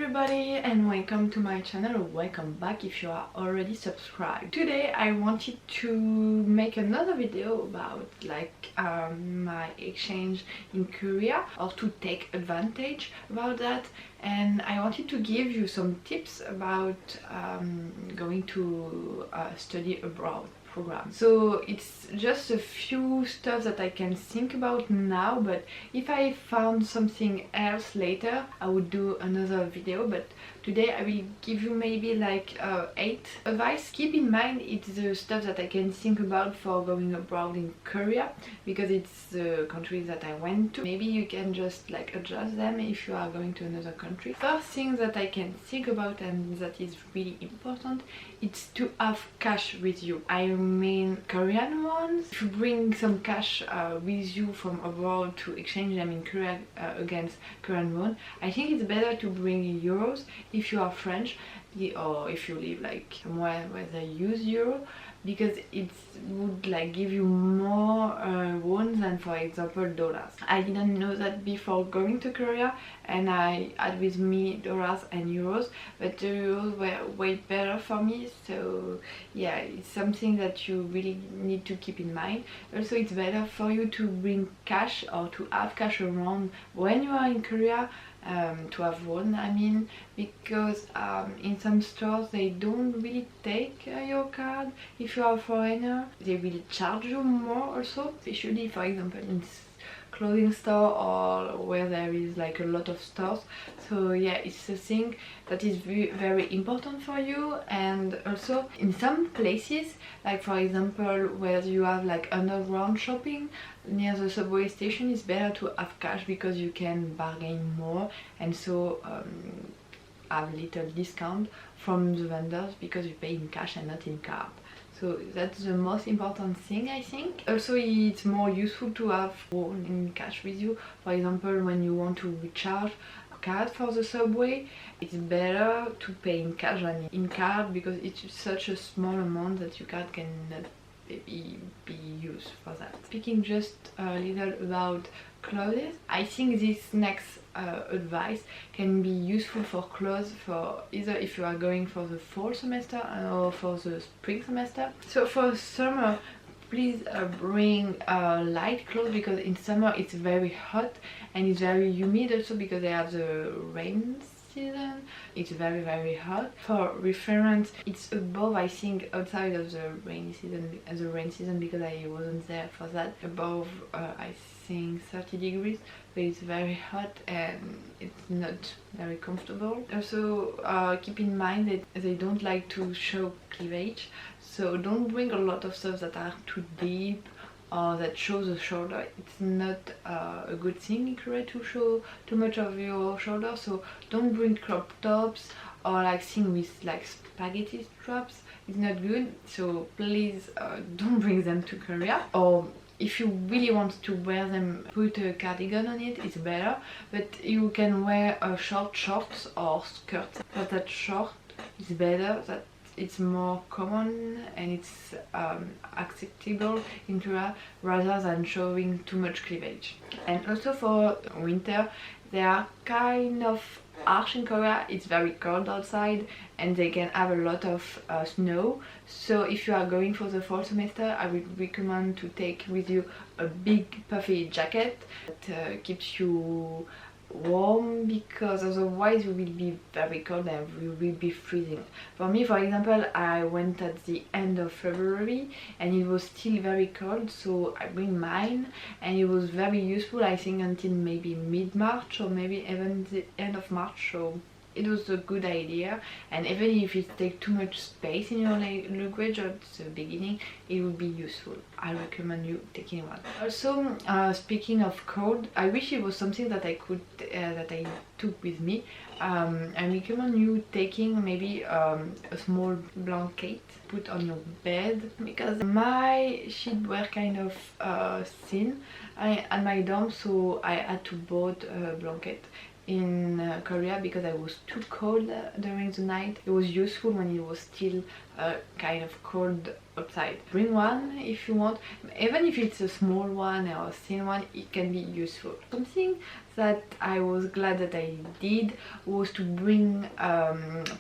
everybody and welcome to my channel, or welcome back if you are already subscribed. Today I wanted to make another video about my exchange in Korea, or to take advantage about that, and I wanted to give you some tips about going to study abroad program. So it's just a few stuff that I can think about now, but if I found something else later I would do another video. But today I will give you maybe 8 advice. Keep in mind it's the stuff that I can think about for going abroad in Korea, because it's the country that I went to. Maybe you can just adjust them if you are going to another country. First thing that I can think about, and that is really important, it's to have cash with you. I mean Korean ones. If you bring some cash with you from abroad to exchange them in Korea against Korean won, I think it's better to bring euros if you are French, or if you live somewhere where they use euro, because it would give you more won than, for example, dollars. I didn't know that before going to Korea, and I had with me dollars and euros, but the euros were way better for me. So yeah, it's something that you really need to keep in mind. Also, it's better for you to bring cash, or to have cash around when you are in Korea, to have won, I mean, because in some stores they don't really take your card. If you are a foreigner, they will charge you more also, especially for example in clothing store or where there is a lot of stores. So yeah, it's a thing that is very important for you. And also in some places, for example where you have underground shopping near the subway station, it's better to have cash because you can bargain more, and so have little discount from the vendors because you pay in cash and not in card. So that's the most important thing, I think. Also, it's more useful to have won in cash with you. For example, when you want to recharge a card for the subway, it's better to pay in cash than in card, because it's such a small amount that your card cannot be used for that. Speaking just a little about clothes, I think this next advice can be useful for clothes, for either if you are going for the fall semester or for the spring semester. So for summer, please bring light clothes, because in summer it's very hot and it's very humid, also because they have the rain season. It's very hot. For reference, it's above, I think, outside of the rainy season, because I wasn't there for that, above I think 30 degrees, but it's very hot and it's not very comfortable. Also keep in mind that they don't like to show cleavage, so don't bring a lot of stuff that are too deep or that shows the shoulder. It's not a good thing in Korea to show too much of your shoulder, so don't bring crop tops or things with spaghetti straps. It's not good, so please don't bring them to Korea. Or if you really want to wear them, put a cardigan on it, it's better, but you can wear short shorts or skirts. But that short is better, that it's more common and it's acceptable in Korea, rather than showing too much cleavage. And also for winter, they are kind of harsh in Korea. It's very cold outside and they can have a lot of snow. So if you are going for the fall semester, I would recommend to take with you a big puffy jacket that keeps you warm, because otherwise you will be very cold and you will be freezing. For me, for example, I went at the end of February and it was still very cold, so I bring mine, and it was very useful, I think, until maybe mid-March or maybe even the end of March. So it was a good idea, and even if it takes too much space in your luggage at the beginning, it would be useful. I recommend you taking one. Also, speaking of cold, I wish it was something that I took with me. I recommend you taking maybe a small blanket put on your bed, because my sheets were kind of thin at my dorm, so I had to bought a blanket. in Korea because I was too cold during the night. It was useful when it was still kind of cold outside. Bring one if you want, even if it's a small one or a thin one, it can be useful. Something that I was glad that I did was to bring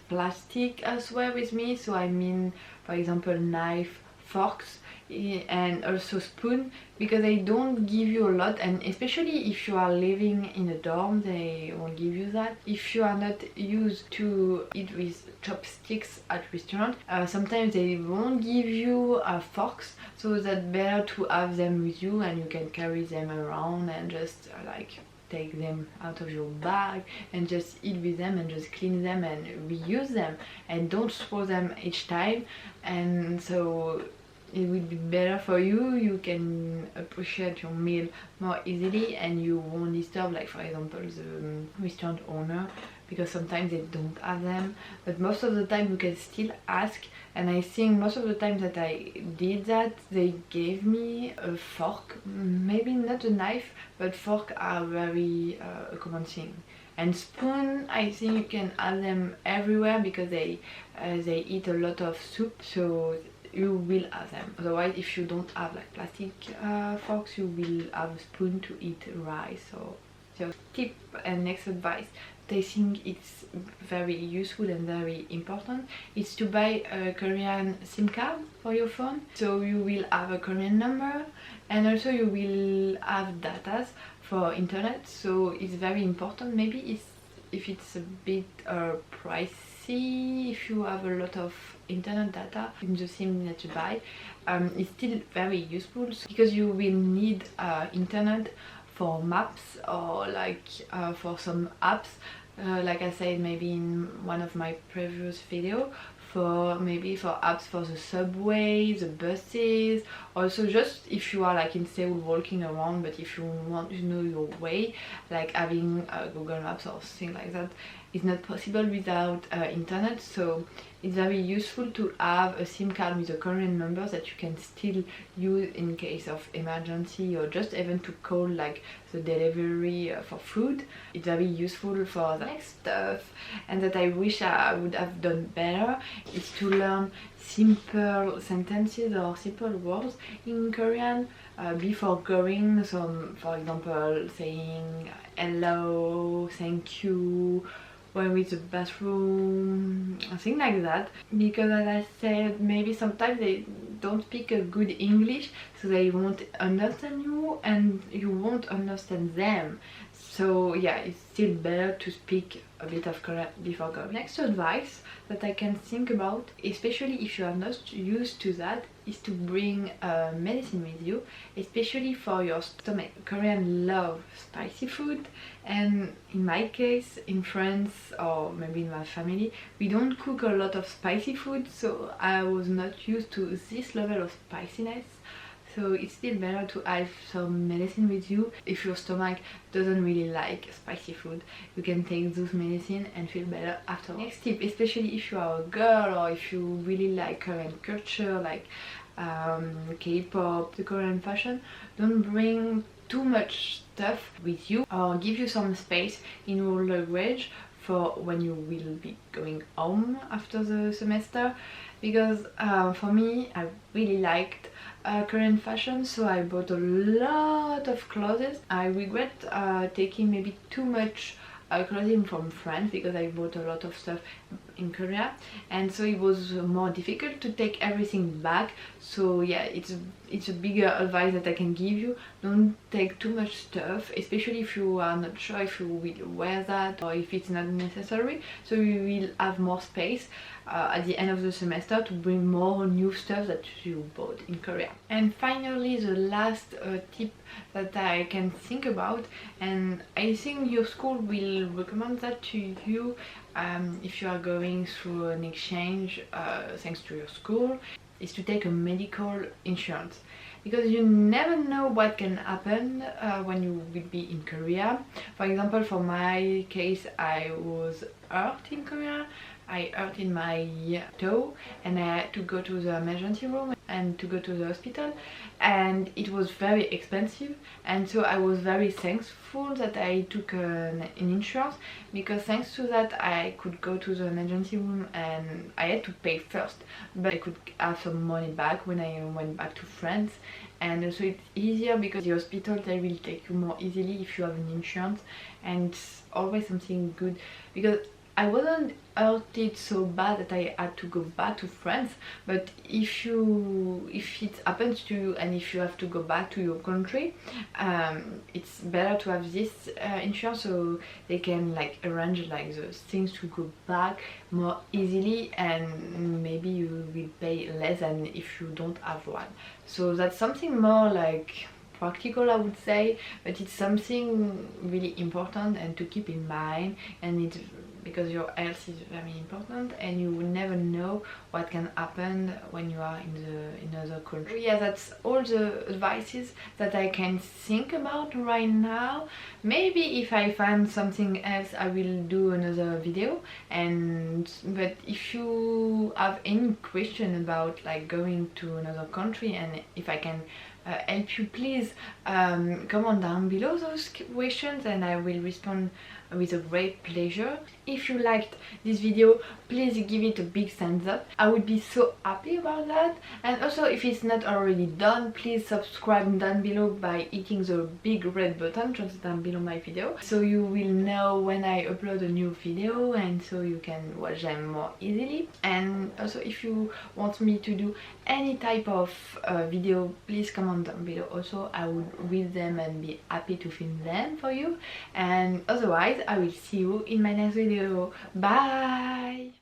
plastic as well with me. So I mean, for example, knife, forks, and also spoon, because they don't give you a lot, and especially if you are living in a dorm they won't give you that. If you are not used to eat with chopsticks at restaurant, sometimes they won't give you forks, so that's better to have them with you and you can carry them around and just like take them out of your bag and just eat with them and just clean them and reuse them, and don't throw them each time. And so it will be better for you. You can appreciate your meal more easily and you won't disturb, like for example, the restaurant owner, because sometimes they don't have them, but most of the time you can still ask. And I think most of the time that I did that, they gave me a fork, maybe not a knife, but fork are very a common thing. And spoon, I think you can have them everywhere because they eat a lot of soup, so you will have them. Otherwise, if you don't have like plastic forks, you will have a spoon to eat rice. So tip and next advice that I think it's very useful and very important is to buy a Korean SIM card for your phone. So you will have a Korean number and also you will have data for internet. So it's very important. Maybe if it's a bit pricey, if you have a lot of internet data in the SIM that you buy, it's still very useful because you will need internet for maps or like for some apps, like I said maybe in one of my previous video, maybe for apps for the subway, the buses, also just if you are like in Seoul walking around, but if you want to know your way, like having Google Maps or things like that is not possible without internet. So it's very useful to have a SIM card with a Korean number that you can still use in case of emergency or just even to call like the delivery for food. It's very useful for the next stuff, and that I wish I would have done better is to learn simple sentences or simple words in Korean before going. So for example, saying hello, thank you, where is the bathroom, things like that, because as I said, maybe sometimes they don't speak a good English, so they won't understand you and you won't understand them. So yeah, it's still better to speak a bit of Korean before going. Next advice that I can think about, especially if you are not used to that, is to bring medicine with you, especially for your stomach. Koreans love spicy food, and in my case, in France or maybe in my family, we don't cook a lot of spicy food, so I was not used to this level of spiciness. So it's still better to have some medicine with you. If your stomach doesn't really like spicy food, you can take those medicine and feel better after. Next tip, especially if you are a girl or if you really like Korean culture, like K-pop, the Korean fashion, don't bring too much stuff with you, or give you some space in your luggage for when you will be going home after the semester. Because for me, I really liked Korean fashion, so I bought a lot of clothes. I regret taking maybe too much clothing from France because I bought a lot of stuff in Korea, and so it was more difficult to take everything back. So yeah, it's a bigger advice that I can give you. Don't take too much stuff, especially if you are not sure if you will wear that or if it's not necessary, so you will have more space at the end of the semester to bring more new stuff that you bought in Korea. And finally, the last tip that I can think about, and I think your school will recommend that to you if you are going through an exchange thanks to your school, is to take a medical insurance, because you never know what can happen when you will be in Korea. For example, for my case, I was hurt in Korea I hurt in my toe and I had to go to the emergency room and to go to the hospital, and it was very expensive, and so I was very thankful that I took an insurance, because thanks to that I could go to the emergency room, and I had to pay first, but I could have some money back when I went back to France. And also it's easier because the hospital, they will take you more easily if you have an insurance, and it's always something good, because I wasn't hurted so bad that I had to go back to France. But if it happens to you and if you have to go back to your country, it's better to have this insurance, so they can like arrange like the things to go back more easily, and maybe you will pay less than if you don't have one. So that's something more like practical, I would say, but it's something really important and to keep in mind, and it's because your health is very important and you will never know what can happen when you are in another country. Yeah, that's all the advices that I can think about right now. Maybe if I find something else I will do another video, but if you have any question about like going to another country and if I can help you, please comment down below those questions and I will respond with a great pleasure. If you liked this video, please give it a big thumbs up. I would be so happy about that. And also, if it's not already done, please subscribe down below by hitting the big red button just down below my video, so you will know when I upload a new video and so you can watch them more easily. And also, if you want me to do any type of video, please comment down below also. I would read them and be happy to film them for you. And otherwise, I will see you in my next video. Bye!